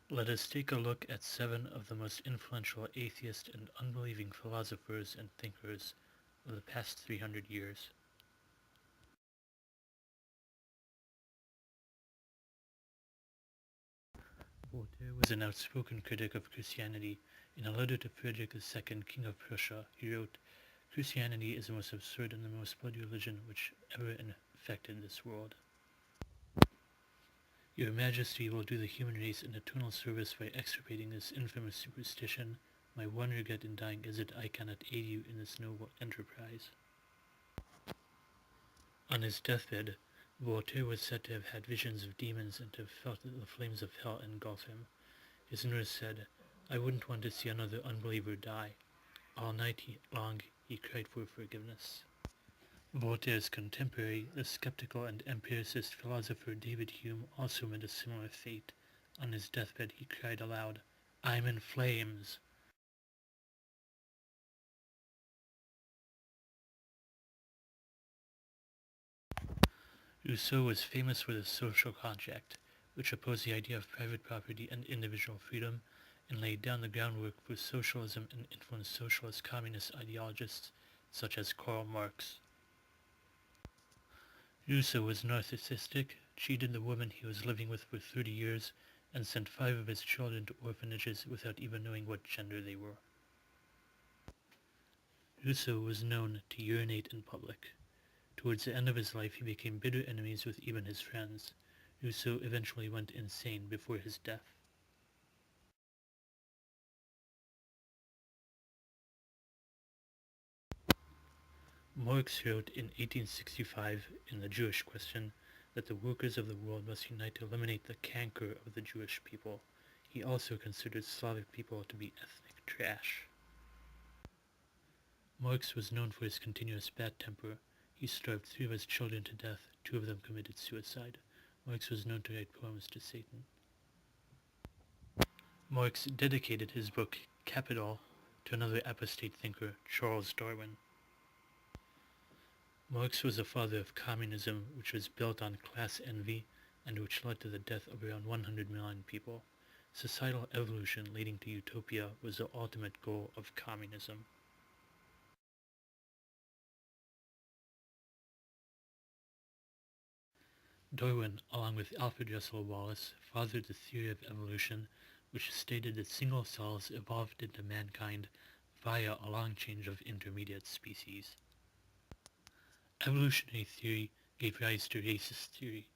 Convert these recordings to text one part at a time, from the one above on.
Let us take a look at 7 of the most influential atheist and unbelieving philosophers and thinkers of the past 300 years. Voltaire was an outspoken critic of Christianity. In a letter to Frederick II, King of Prussia, he wrote, "Christianity is the most absurd and the most bloody religion which ever infected this world. Your Majesty will do the human race an eternal service by extirpating this infamous superstition. My one regret in dying is that I cannot aid you in this noble enterprise." On his deathbed, Voltaire was said to have had visions of demons and to have felt the flames of hell engulf him. His nurse said, "I wouldn't want to see another unbeliever die." All night long he cried for forgiveness. Voltaire's contemporary, the skeptical and empiricist philosopher David Hume, also met a similar fate. On his deathbed he cried aloud, "I'm in flames." Rousseau was famous for the social contract, which opposed the idea of private property and individual freedom, and laid down the groundwork for socialism and influenced socialist communist ideologists such as Karl Marx. Rousseau was narcissistic, cheated the woman he was living with for 30 years, and sent 5 of his children to orphanages without even knowing what gender they were. Rousseau was known to urinate in public. Towards the end of his life he became bitter enemies with even his friends. Rousseau eventually went insane before his death. Marx wrote in 1865 in The Jewish Question that the workers of the world must unite to eliminate the canker of the Jewish people. He also considered Slavic people to be ethnic trash. Marx was known for his continuous bad temper. He starved 3 of his children to death. 2 of them committed suicide. Marx was known to write poems to Satan. Marx dedicated his book Capital to another apostate thinker, Charles Darwin. Marx was the father of communism, which was built on class envy and which led to the death of around 100 million people. Societal evolution leading to utopia was the ultimate goal of communism. Darwin, along with Alfred Russel Wallace, fathered the theory of evolution, which stated that single cells evolved into mankind via a long chain of intermediate species. Evolutionary theory gave rise to racist theory.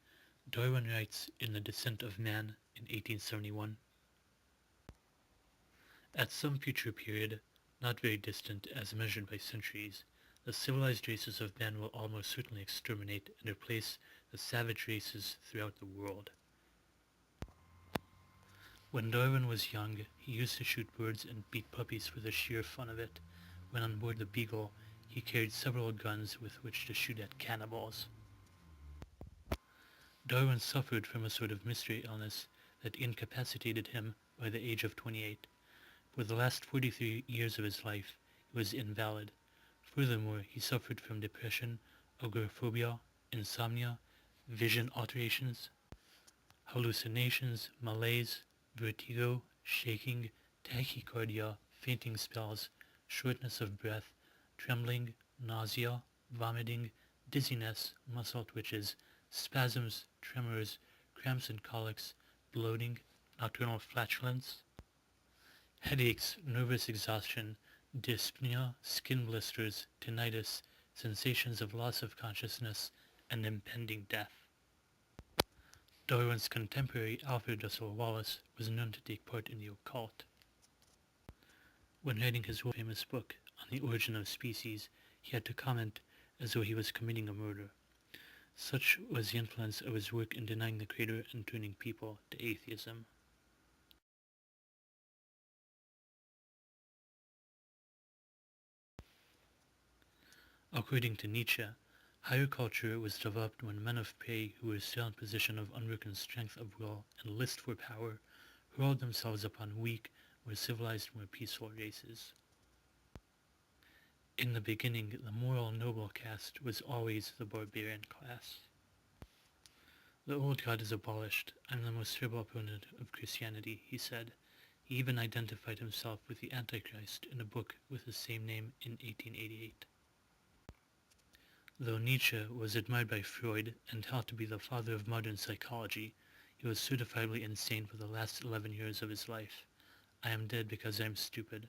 Darwin writes in The Descent of Man in 1871, "At some future period, not very distant as measured by centuries, the civilized races of man will almost certainly exterminate and replace the savage races throughout the world." When Darwin was young, he used to shoot birds and beat puppies for the sheer fun of it. When on board the Beagle, he carried several guns with which to shoot at cannibals. Darwin suffered from a sort of mystery illness that incapacitated him by the age of 28. For the last 43 years of his life, he was invalid. Furthermore, he suffered from depression, agoraphobia, insomnia, vision alterations, hallucinations, malaise, vertigo, shaking, tachycardia, fainting spells, shortness of breath, trembling, nausea, vomiting, dizziness, muscle twitches, spasms, tremors, cramps and colics, bloating, nocturnal flatulence, headaches, nervous exhaustion, dyspnea, skin blisters, tinnitus, sensations of loss of consciousness, and impending death. Darwin's contemporary Alfred Russel Wallace was known to take part in the occult. When writing his famous book on the origin of species, he had to comment as though he was committing a murder. Such was the influence of his work in denying the Creator and turning people to atheism. According to Nietzsche, higher culture was developed when men of prey who were still in position of unbroken strength of will and list for power hurled themselves upon weak, more civilized, more peaceful races. In the beginning, the moral noble caste was always the barbarian class. The old God is abolished. I'm the most terrible opponent of Christianity, he said. He even identified himself with the Antichrist in a book with the same name in 1888. Though Nietzsche was admired by Freud and held to be the father of modern psychology, he was certifiably insane for the last 11 years of his life. I am dead because I'm stupid.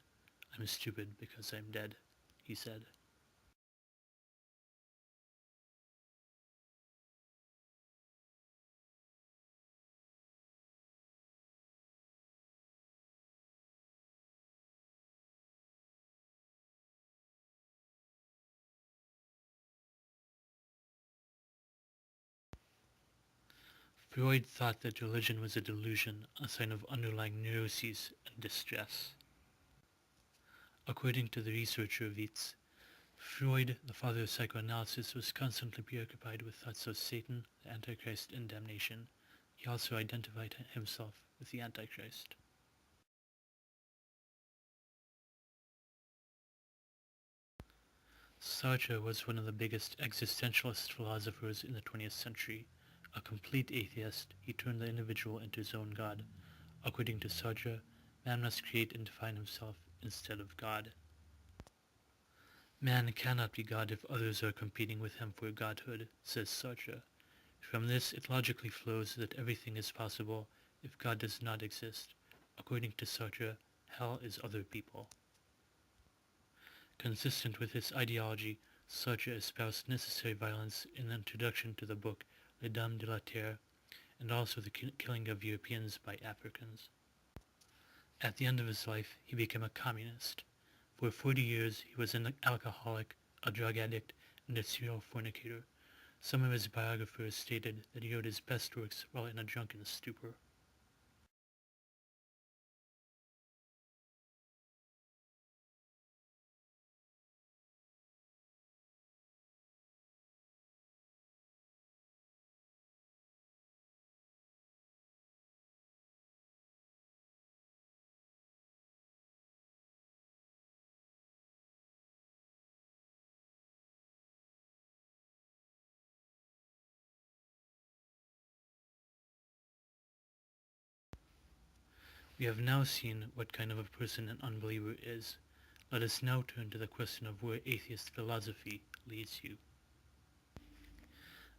I'm stupid because I'm dead, he said. Freud thought that religion was a delusion, a sign of underlying neuroses and distress. According to the researcher Witz, Freud, the father of psychoanalysis, was constantly preoccupied with thoughts of Satan, the Antichrist, and damnation. He also identified himself with the Antichrist. Sartre was one of the biggest existentialist philosophers in the 20th century. A complete atheist, he turned the individual into his own god. According to Sartre, man must create and define himself instead of God. Man cannot be God if others are competing with him for godhood, says Sartre. From this it logically flows that everything is possible if God does not exist. According to Sartre, hell is other people. Consistent with this ideology, Sartre espoused necessary violence in the introduction to the book Les Dames de la Terre, and also the killing of Europeans by Africans. At the end of his life, he became a communist. For 40 years, he was an alcoholic, a drug addict, and a serial fornicator. Some of his biographers stated that he wrote his best works while in a drunken stupor. We have now seen what kind of a person an unbeliever is. Let us now turn to the question of where atheist philosophy leads you.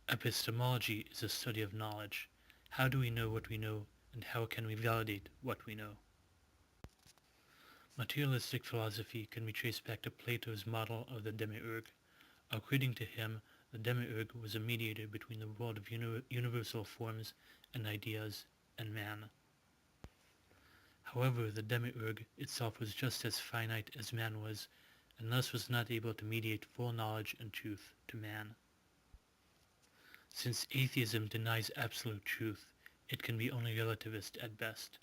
Epistemology is a study of knowledge. How do we know what we know, and how can we validate what we know? Materialistic philosophy can be traced back to Plato's model of the demiurge. According to him, the demiurge was a mediator between the world of universal forms and ideas and man. However, the demiurge itself was just as finite as man was, and thus was not able to mediate full knowledge and truth to man. Since atheism denies absolute truth, it can be only relativist at best.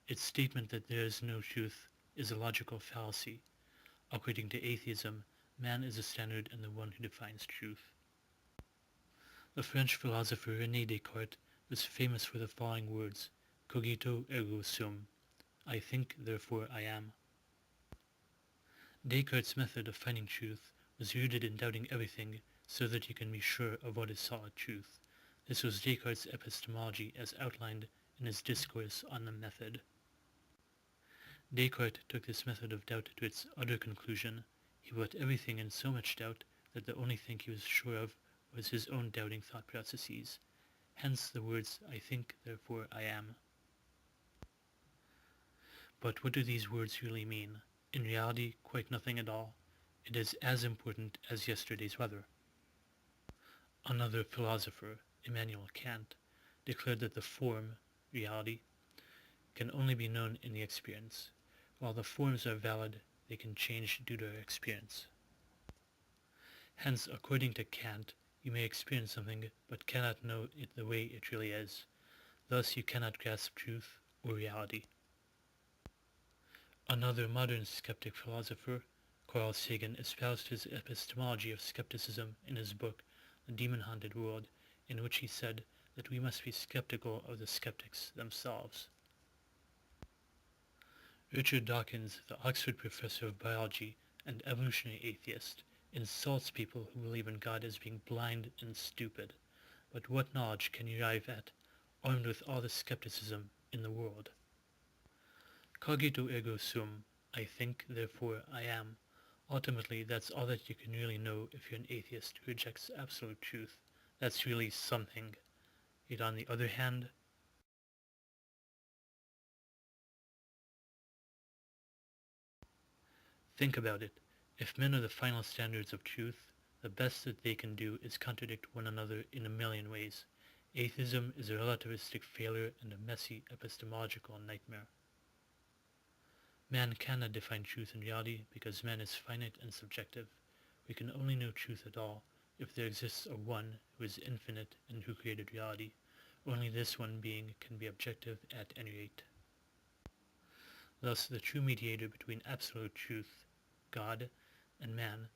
Its statement that there is no truth is a logical fallacy. According to atheism, man is the standard and the one who defines truth. The French philosopher René Descartes was famous for the following words, cogito ergo sum, I think, therefore I am. Descartes' method of finding truth was rooted in doubting everything so that you can be sure of what is solid truth. This was Descartes' epistemology as outlined in his discourse on the method. Descartes took this method of doubt to its utter conclusion. He put everything in so much doubt that the only thing he was sure of was his own doubting thought processes. Hence the words, I think, therefore I am. But what do these words really mean? In reality, quite nothing at all. It is as important as yesterday's weather. Another philosopher, Immanuel Kant, declared that the form, reality, can only be known in the experience. While the forms are valid, they can change due to our experience. Hence, according to Kant, you may experience something but cannot know it the way it really is. Thus you cannot grasp truth or reality. Another modern skeptic philosopher, Carl Sagan, espoused his epistemology of skepticism in his book, The Demon-Haunted World, in which he said that we must be skeptical of the skeptics themselves. Richard Dawkins, the Oxford professor of biology and evolutionary atheist, insults people who believe in God as being blind and stupid. But what knowledge can you arrive at, armed with all the skepticism in the world? Cogito ergo sum, I think, therefore I am. Ultimately, that's all that you can really know if you're an atheist who rejects absolute truth. That's really something. Yet on the other hand, think about it. If men are the final standards of truth, the best that they can do is contradict one another in a million ways. Atheism is a relativistic failure and a messy epistemological nightmare. Man cannot define truth and reality because man is finite and subjective. We can only know truth at all if there exists a one who is infinite and who created reality. Only this one being can be objective at any rate. Thus, the true mediator between absolute truth, God, and man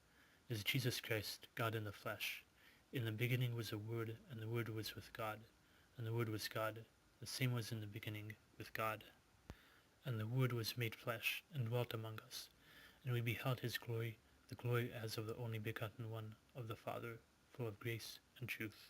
is Jesus Christ, God in the flesh. In the beginning was a Word, and the Word was with God, and the Word was God. The same was in the beginning with God. And the Word was made flesh, and dwelt among us, and we beheld his glory, the glory as of the only begotten one of the Father, full of grace and truth.